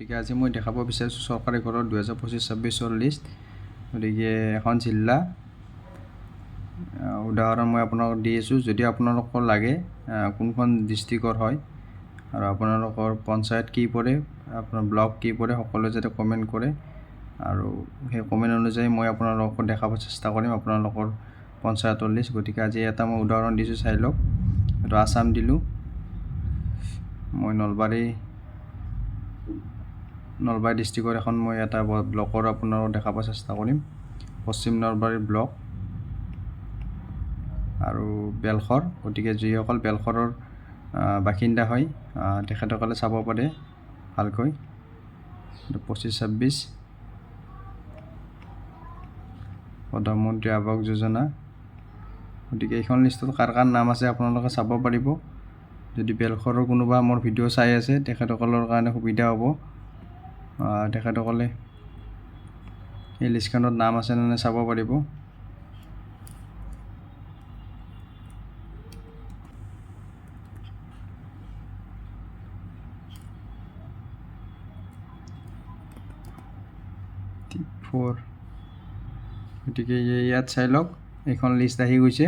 গতিকে আজি মই দেখাব বিচাৰিছোঁ চৰকাৰী ঘৰৰ 2025-26 লিষ্ট। গতিকে এখন জিলা উদাহৰণ মই আপোনালোকক দি আছোঁ। যদি আপোনালোকৰ লাগে কোনখন ডিষ্ট্ৰিক্টৰ হয় আৰু আপোনালোকৰ পঞ্চায়ত কি পৰে, আপোনাৰ ব্লক কি পৰে, সকলোৱে যাতে কমেণ্ট কৰে আৰু সেই কমেণ্ট অনুযায়ী মই আপোনালোকক দেখাব চেষ্টা কৰিম আপোনালোকৰ পঞ্চায়তৰ লিষ্ট। গতিকে আজি এটা মই উদাহৰণ দিছোঁ, চাই লওক। এইটো আসাম দিলোঁ, মই নলবাৰী ডিষ্ট্ৰিক্টৰ এখন মই এটা ব্লকৰ আপোনালোকক দেখাব চেষ্টা কৰিম। পশ্চিম নলবাৰী ব্লক আৰু বেলশৰ। গতিকে যিসকল বেলশৰৰ বাসিন্দা হয় তেখেতসকলে চাব পাৰে ভালকৈ। 25-26 প্ৰধানমন্ত্ৰী আৱাস যোজনা। গতিকে এইখন লিষ্টত কাৰ কাৰ নাম আছে আপোনালোকে চাব পাৰিব। যদি বেলশৰৰ কোনোবা মোৰ ভিডিঅ' চাই আছে তেখেতসকলৰ কাৰণে সুবিধা হ'ব। তেখেতসকলে এই লিষ্টখনত নাম আছে নে নাই চাব পাৰিব। গতিকে ইয়াত চাই লওক, এইখন লিষ্ট আহি গৈছে।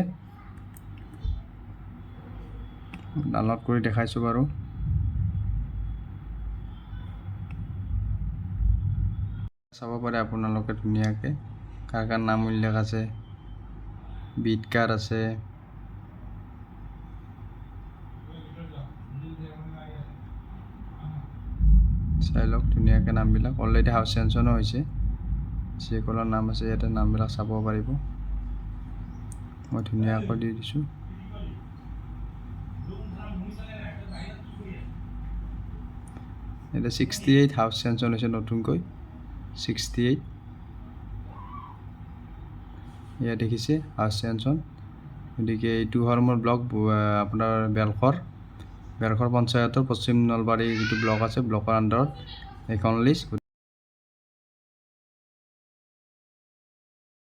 ডাউনলোড কৰি দেখাইছোঁ বাৰু। চাব পাৰে আপোনালোকে ধুনীয়াকৈ কাৰ কাৰ নাম উল্লেখ আছে, বিটকাৰ আছে, চাই লওক ধুনীয়াকৈ নামবিলাক। অলৰেডি হাউচ চেঞ্চনো হৈছে, যিসকলৰ নাম আছে ইয়াতে নামবিলাক চাব পাৰিব। মই ধুনীয়াকৈ দি দিছোঁ। এতিয়া 68 হাউচ চেঞ্চন হৈছে নতুনকৈ, 68 ইয়াত দেখিছে হাউচ চেঞ্চন। গতিকে এইটো হ'ল মোৰ ব্লক আপোনাৰ বেলশৰ পঞ্চায়তৰ পশ্চিম নলবাৰী যিটো ব্লক আছে, ব্লকৰ আণ্ডাৰত এইখন লিষ্ট।